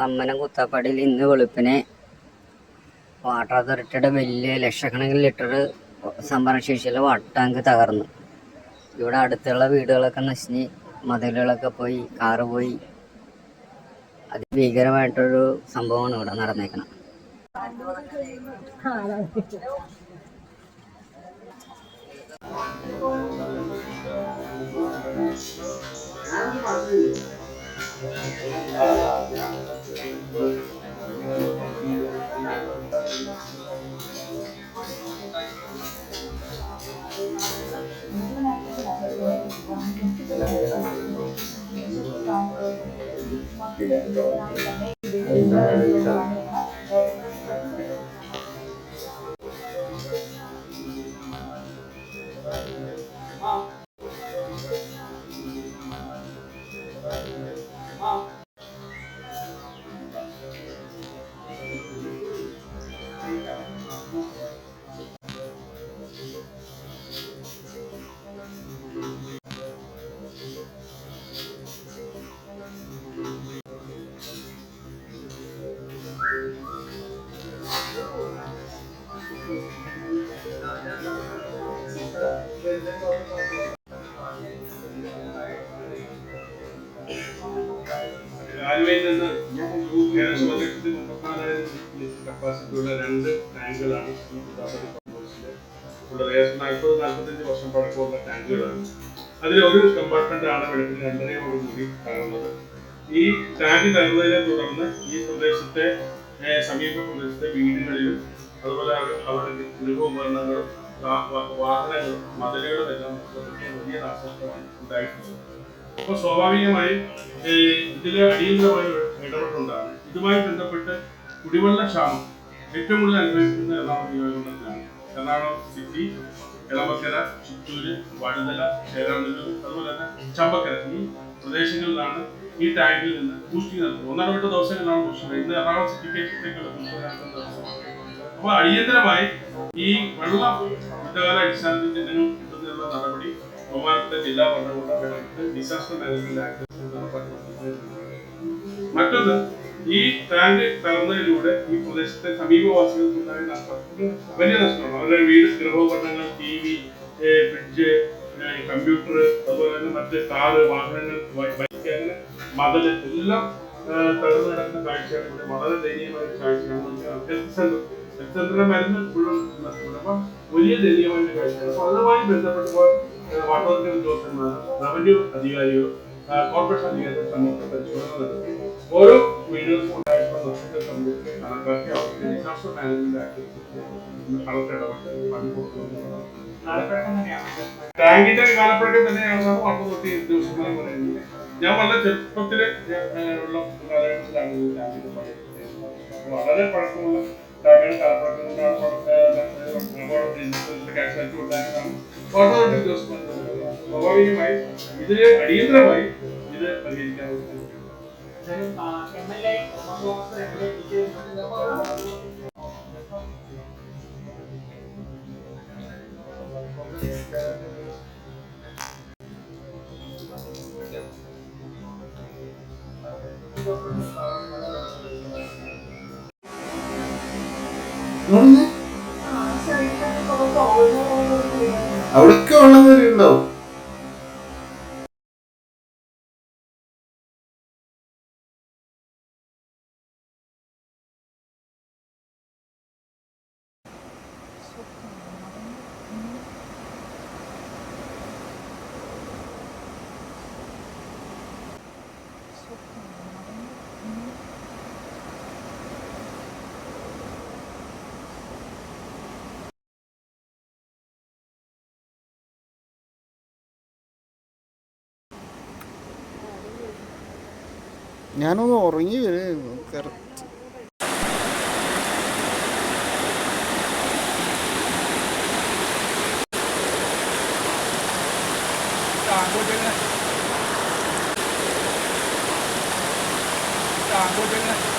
തമ്മനം കുത്താപ്പാടിയിൽ ഇന്ന് വെളുപ്പിനെ വാട്ടർ അതോറിറ്റിയുടെ വലിയ ലക്ഷക്കണക്കിന് ലിറ്റർ സംഭരണശേഷിയുള്ള വാട്ടർ ടാങ്ക് തകർന്നു. ഇവിടെ അടുത്തുള്ള വീടുകളൊക്കെ നശിഞ്ഞ് മതിലുകളൊക്കെ പോയി, കാറ് പോയി. അതിഭീകരമായിട്ടൊരു സംഭവമാണ് ഇവിടെ നടന്നേക്കണം. ആലുവയിൽ നിന്ന് ഏകദേശം 1,34,000 കപ്പാസിറ്റിയുള്ള 2 ടാങ്കുകളാണ് ഈ കുത്താപ്പടി കമ്പോസ്റ്റിൽ ഉള്ളത്. ഏകദേശം 40-45 വർഷം പഴക്കമുള്ള ടാങ്കുകളാണ്. അതിൽ ഒരു കമ്പാർട്ട്മെന്റാണ് വെളുപ്പിന് 2:30 തകർന്നത്. ഈ ടാങ്ക് തകർന്നതിനെ തുടർന്ന് ഈ പ്രദേശത്തെ സമീപ പ്രദേശത്തെ വീടുകളിലും അതുപോലെ അവരുടെ ഗൃഹോപകരണങ്ങളും വാഹനങ്ങളും മതിലുകളും എല്ലാം വലിയ നാശനഷ്ടമാണ് ഉണ്ടായിട്ടുള്ളത്. അപ്പോൾ സ്വാഭാവികമായും ഇതിൽ അടിയന്തരമായി ഇടപെട്ടുണ്ടാകും. ഇതുമായി ബന്ധപ്പെട്ട് കുടിവെള്ള ക്ഷാമം ഏറ്റവും കൂടുതൽ അനുഭവിക്കുന്ന എറണാകുളം നിയോജകമണ്ഡലത്തിലാണ്. എറണാകുളം സിറ്റി, എളമക്കര, ചിറ്റൂര്, വഴുതല, ചേരാനല്ലൂർ, അതുപോലെ തന്നെ ചമ്പക്കര ഈ പ്രദേശങ്ങളിലാണ് ഈ ടാങ്കിൽ നിന്ന് ബൂസ്റ്റിംഗ് നടത്തുന്നത്. ഒന്നാമത്തെ ദിവസങ്ങളിലാണ് ബൂസ്റ്റിംഗ്. ഇന്ന് എറണാകുളം സിറ്റിക്കേക്കുള്ള ബൂസ്റ്റിംഗ് നടത്തുന്ന ദിവസമാണ്. അപ്പോൾ അടിയന്തരമായി ഈ വെള്ളം യുദ്ധകാല അടിസ്ഥാനത്തിൽ ജനങ്ങൾ കിട്ടുന്നതിനുള്ള നടപടി ബഹുമാനപ്പെട്ട ജില്ലാ ഭരണകൂടം ഡിസാസ്റ്റർ മാനേജ്മെന്റ് ആക്ട് മറ്റൊന്ന്, ഈ ടാങ്ക് തകർന്നതിലൂടെ ഈ പ്രദേശത്തെ സമീപവാസികൾക്കുണ്ടായ നഷ്ടം വലിയ നഷ്ടമാണ്. അവരുടെ വീട്, ഗൃഹോപകരണങ്ങൾ, TV, ഫ്രിഡ്ജ്, കമ്പ്യൂട്ടർ, അതുപോലെ തന്നെ മറ്റ് കാറ്, വാഹനങ്ങൾ, ബൈക്ക്, അങ്ങനെ മതില് എല്ലാം തകർന്നു കിടക്കുന്ന കാഴ്ചയാണ്. ഇവിടെ വളരെ ദയനീയമായ കാഴ്ചയാണ്. ഹെൽത്ത് സെന്ററിന്റെ മരുന്ന് മുഴുവൻ നഷ്ടപ്പെടും. അപ്പം വലിയ ദയനീയമായ കാഴ്ചയാണ്. അപ്പൊ അതുമായി ബന്ധപ്പെട്ടപ്പോൾ വാട്ടർ അതോറിറ്റി ഉദ്യോഗസ്ഥന്മാർ, റവന്യൂ അധികാരികൾ, കോർപ്പറേഷൻ അധികാരികൾ സംയുക്ത പരിശോധന നടത്തി ഓരോ വീടുകൾക്കും ഉണ്ടായിട്ടുള്ള നഷ്ടത്തെ സംബന്ധിച്ച് കണക്കാക്കി അവർക്ക് ഡിസാസ്റ്റർ മാനേജ്മെന്റ് ആക്ട് കളക്ടർ ഇടപെട്ട് പണി കൊടുക്കുന്നതാണ്. ടാങ്കിന്റെ കാലപ്പഴക്കം തന്നെയാണെന്നാണ് വാട്ടർ അതോറിറ്റി ഉദ്യോഗസ്ഥന്മാർ പറയുന്നത്. ഞാൻ വളരെ ചെറുപ്പത്തില് ഉള്ള കാലഘട്ടത്തിലാണ് ഈ ടാങ്കിന്റെ പണി. വളരെ പഴക്കമുള്ള ടാങ്കിന്റെ കാലപ്പഴക്കം കൊണ്ടാണ് കാഷ്വാലിറ്റി ഉണ്ടാക്കുന്നതാണ് വാട്ടർ അതോറിറ്റി ഉദ്യോഗസ്ഥന്മാർ. സ്വാഭാവികമായി ഇതിന് അടിയന്തരമായി ഇത് പരിഹരിക്കാവുന്നതാണ്. അവിടൊക്കെ വെള്ളം കയറിയിട്ടുണ്ടാവും. ഞാനൊന്ന് ഉറങ്ങി വരുമായിരുന്നു. കറക്റ്റ് അങ്ങോട്ട്